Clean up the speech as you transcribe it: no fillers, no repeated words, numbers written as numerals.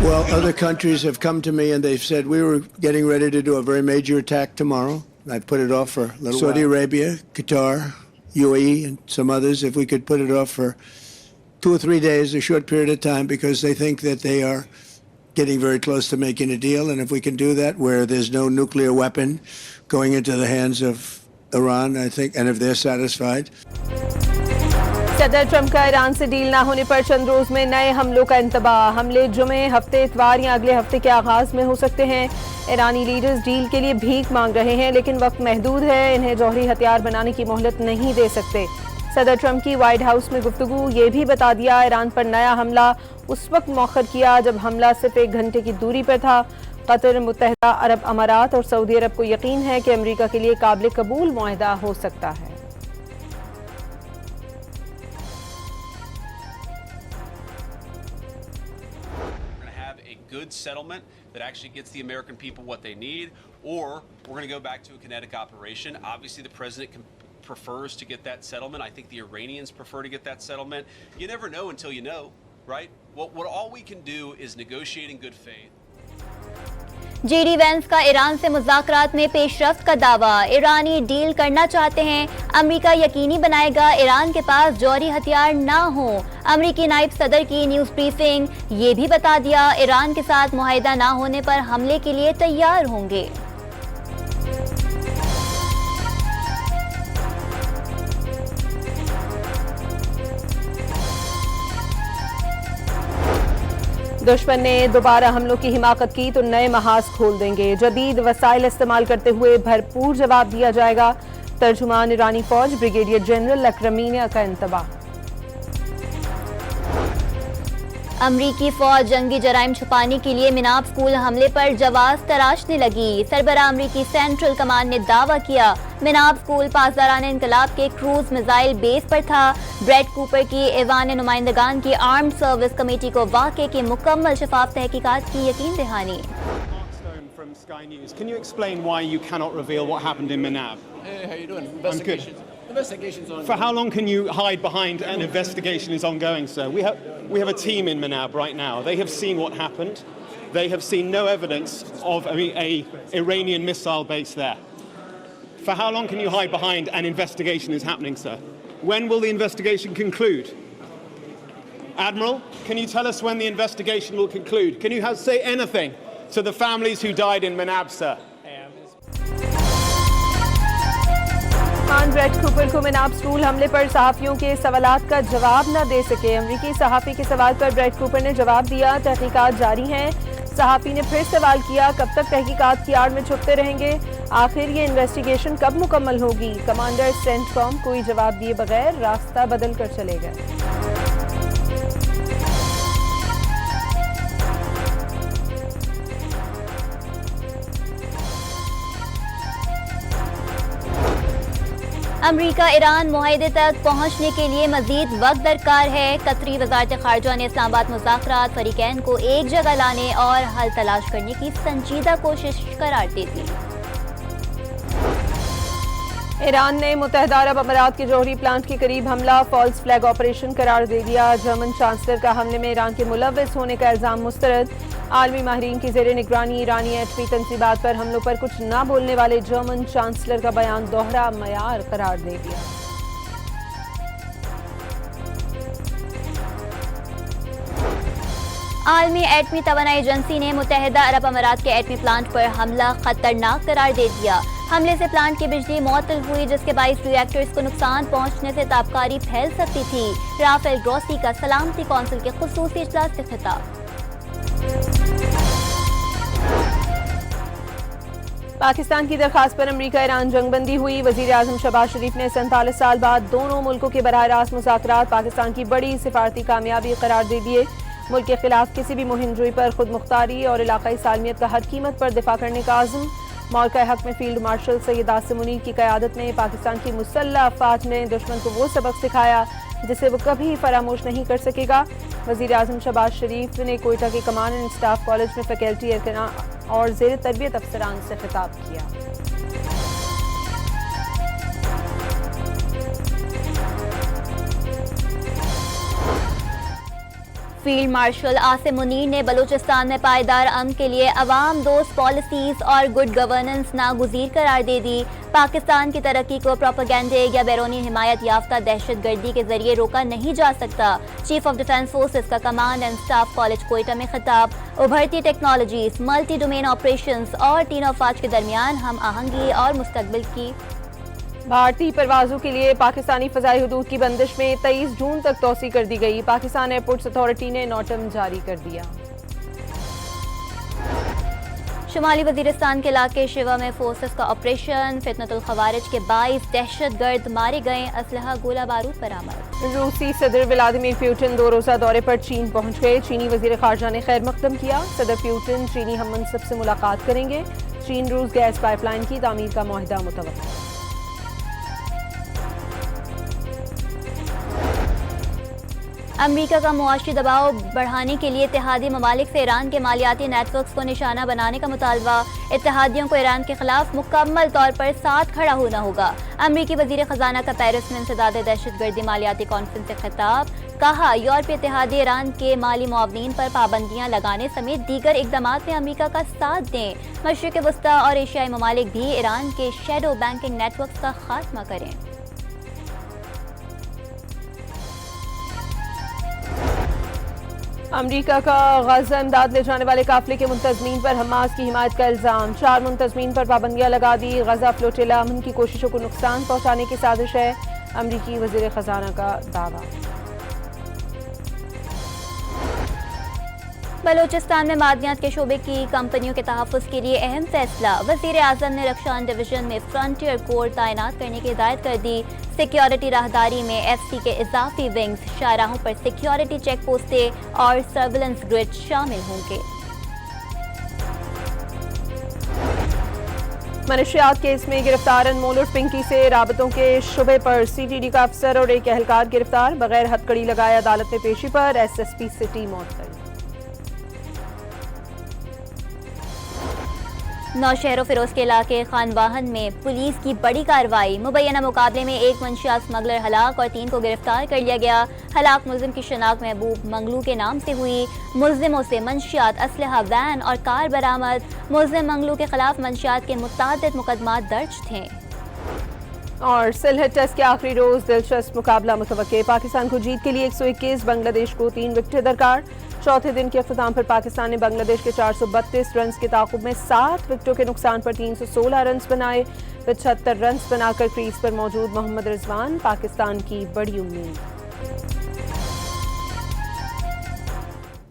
Well, other countries have come to me and they've said we were getting ready to do a very major attack tomorrow. I've put it off for a little Saudi Arabia, Qatar, UAE, and some others. If we could put it off for 2 or 3 days, a short period of time, because they think that they are getting very close to making a deal. And if we can do that where there's no nuclear weapon going into the hands of Iran, I think, and if they're satisfied. صدر Trump کا Iran سے deal نہ ہونے پر چند روز میں نئے حملوں کا انتباہ. حملے جمعے، ہفتے اتوار یا اگلے ہفتے کے آغاز میں ہو سکتے ہیں. ایرانی لیڈرز ڈیل کے لیے بھیک مانگ رہے ہیں لیکن وقت محدود ہے. انہیں جوہری ہتھیار بنانے کی مہلت نہیں دے سکتے. صدر ٹرمپ کی وائٹ ہاؤس میں گفتگو یہ بھی بتا دیا ایران پر نیا حملہ اس وقت مؤخر کیا جب حملہ صرف 1 گھنٹے کی دوری پر تھا. قطر، متحدہ عرب امارات اور سعودی عرب کو یقین ہے کہ امریکہ کے لیے قابل قبول معاہدہ ہو سکتا ہے. Good settlement that actually gets the American people what they need, or we're going to go back to a kinetic operation. Obviously, the president prefers to get that settlement. I think the Iranians prefer to get that settlement. You never know until you know, right? What all we can do is negotiate in good faith. J D Vance کا Iran سے مذاکرات میں پیش رفت کا دعویٰ. ایرانی deal کرنا چاہتے ہیں. امریکہ یقینی بنائے گا ایران کے پاس جوہری ہتھیار نہ ہوں. امریکی نائب صدر کی نیوز بریفنگ. یہ بھی بتا دیا ایران کے ساتھ معاہدہ نہ ہونے پر حملے کے لیے تیار ہوں گے. دشمن نے دوبارہ حملوں کی حماقت کی تو نئے محاذ کھول دیں گے. جدید وسائل استعمال کرتے ہوئے بھرپور جواب دیا جائے گا. ترجمان ایرانی فوج بریگیڈیئر جنرل اکرمینیہ کا انتباہ. امریکی فوج جنگی جرائم چھپانے کے لیے مناب اسکول حملے پر جواز تراشنے لگی. سربراہ امریکی سینٹرل کمانڈ نے دعویٰ کیا مناب اسکول پاسداران انقلاب کے کروز میزائل بیس پر تھا. بریڈ کوپر کی ایوان نمائندگان کی آرمڈ سروس کمیٹی کو واقعے کی مکمل شفاف تحقیقات کی یقین دہانی. From Sky News. Can you explain why you cannot reveal what happened in Manab? Hey, how you doing? I'm good. Investigation's on. For how long can you hide behind an investigation is ongoing, sir? We have a team in Manab right now. They have seen what happened. They have seen no evidence of a Iranian missile base there. For how long can you hide behind an investigation is happening, sir? When will the investigation conclude? Admiral, can you tell us when the investigation will conclude? Can you say anything to the families who died in Manab, sir? Brad Cooper کو Manab school حملے پر صحافیوں کے سوالات کا جواب نہ دے سکے. امریکی صحافی کے سوال پر بریڈ کوپر نے جواب دیا تحقیقات جاری ہیں. صحافی نے پھر سوال کیا کب تک تحقیقات کی آڑ میں چھپتے رہیں گے؟ آخر یہ انویسٹیگیشن کب مکمل ہوگی؟ کمانڈر سینٹ کام کوئی جواب دیے بغیر راستہ بدل کر چلے گئے. امریکہ ایران معاہدے تک پہنچنے کے لیے مزید وقت درکار ہے. قطری وزارت خارجہ نے اسلام آباد مذاکرات فریقین کو ایک جگہ لانے اور حل تلاش کرنے کی سنجیدہ کوشش قرار دے دی. ایران نے متحدہ عرب امارات کے جوہری پلانٹ کے قریب حملہ فالس فلیگ آپریشن قرار دے دیا. جرمن چانسلر کا حملے میں ایران کے ملوث ہونے کا الزام مسترد. عالمی ماہرین کی زیر نگرانی ایرانی ایٹمی تنصیبات پر حملوں پر کچھ نہ بولنے والے جرمن چانسلر کا بیان دوہرا معیار قرار دے دیا. عالمی ایٹمی توانائی ایجنسی نے متحدہ عرب امارات کے ایٹمی پلانٹ پر حملہ خطرناک قرار دے دیا. حملے سے پلانٹ کی بجلی معطل ہوئی جس کے باعث ری ایکٹرز کو نقصان پہنچنے سے تابکاری پھیل سکتی تھی. رافیل گروسی کا سلامتی کونسل کے خصوصی اجلاس سے خطاب. پاکستان کی درخواست پر امریکہ ایران جنگ بندی ہوئی. وزیر اعظم شہباز شریف نے 47 سال بعد دونوں ملکوں کے براہ راست مذاکرات پاکستان کی بڑی سفارتی کامیابی قرار دے دیے. ملک کے خلاف کسی بھی مہم جوئی پر خود مختاری اور علاقائی سالمیت کا ہر قیمت پر دفاع کرنے کا عزم. مورکہ حق میں فیلڈ مارشل سید آصم منیر کی قیادت میں پاکستان کی مسلح افواج نے دشمن کو وہ سبق سکھایا جسے وہ کبھی فراموش نہیں کر سکے گا. وزیر اعظم شہباز شریف نے کوئٹہ کے کمان اینڈ اسٹاف کالج میں فیکلٹی اور زیر تربیت افسران سے خطاب کیا. فیلڈ مارشل آصم منیر نے بلوچستان میں پائیدار امن کے لیے عوام دوست پالیسیز اور گڈ گورننس ناگزیر قرار دے دی۔ پاکستان کی ترقی کو پروپیگنڈے یا بیرونی حمایت یافتہ دہشت گردی کے ذریعے روکا نہیں جا سکتا۔ چیف آف ڈیفنس فورسز کا command and staff college Quetta میں خطاب۔ ابھرتی ٹیکنالوجیز، ملٹی ڈومین آپریشنز اور تینوں افواج کے درمیان ہم آہنگی اور مستقبل کی بھارتی پروازوں کے لیے پاکستانی فضائی حدود کی بندش میں 23 جون تک توسیع کر دی گئی۔ پاکستان ایئرپورٹس اتھارٹی نے نوٹم جاری کر دیا۔ شمالی وزیرستان کے علاقے شیوا میں فورسز کا آپریشن، فتنۃ الخوارج کے 22 دہشت گرد مارے گئے، اسلحہ گولہ بارود برآمد۔ روسی صدر ولادیمیر پیوٹن 2 روزہ دورے پر چین پہنچ گئے۔ چینی وزیر خارجہ نے خیر مقدم کیا۔ صدر پیوٹن چینی ہم منصب سے ملاقات کریں گے۔ چین روس گیس پائپ لائن کی تعمیر کا معاہدہ متوقع۔ امریکہ کا معاشی دباؤ بڑھانے کے لیے اتحادی ممالک سے ایران کے مالیاتی نیٹ ورکس کو نشانہ بنانے کا مطالبہ۔ اتحادیوں کو ایران کے خلاف مکمل طور پر ساتھ کھڑا ہونا ہوگا۔ امریکی وزیر خزانہ کا پیرس میں انسداد دہشت گردی مالیاتی کانفرنس سے خطاب۔ کہا یورپی اتحادی ایران کے مالی معاونین پر پابندیاں لگانے سمیت دیگر اقدامات میں امریکہ کا ساتھ دیں۔ مشرق وسطیٰ اور ایشیائی ممالک بھی ایران کے شیڈو بینکنگ نیٹ ورکس کا خاتمہ کریں۔ امریکہ کا غزہ امداد لے جانے والے قافلے کے منتظمین پر حماس کی حمایت کا الزام۔ 4 منتظمین پر پابندیاں لگا دی۔ غزہ فلوٹیلا امن کی کوششوں کو نقصان پہنچانے کی سازش ہے، امریکی وزیر خزانہ کا دعویٰ۔ بلوچستان میں معدنیات کے شعبے کی کمپنیوں کے تحفظ کے لیے اہم فیصلہ۔ وزیر اعظم نے رکشان ڈویژن میں فرنٹیئر کور تعینات کرنے کی ہدایت کر دی۔ سیکیورٹی راہداری میں ایف سی کے اضافی ونگز، شاہراہوں پر سیکیورٹی چیک پوسٹیں اور سرویلنس گرڈ شامل ہوں گے۔ منشیات کیس میں گرفتار انمول اور پنکی سے رابطوں کے شبے پر سی ٹی ڈی کا افسر اور ایک اہلکار گرفتار۔ بغیر ہتھکڑی لگائے عدالت میں پیشی پر ایس ایس پی سٹی معطل۔ نوشہر و فیروز کے علاقے خان واہن میں پولیس کی بڑی کارروائی۔ مبینہ مقابلے میں ایک منشیات اسمگلر ہلاک اور 3 کو گرفتار کر لیا گیا۔ ہلاک ملزم کی شناخت محبوب منگلو کے نام سے ہوئی۔ ملزموں سے منشیات، اسلحہ، وین اور کار برآمد۔ ملزم منگلو کے خلاف منشیات کے متعدد مقدمات درج تھے۔ اور سلہٹ ٹیسٹ کے آخری روز دلچسپ مقابلہ متوقع۔ پاکستان کو جیت کے لیے 121، بنگلہ دیش کو 3 وکٹیں درکار۔ چوتھے دن کے اختتام پر پاکستان نے بنگلہ دیش کے 432 رنز کے تعاقب میں 7 وکٹوں کے نقصان پر 316 رنز بنائے۔ 75 رنز بنا کر کریز پر موجود محمد رضوان پاکستان کی بڑی امید۔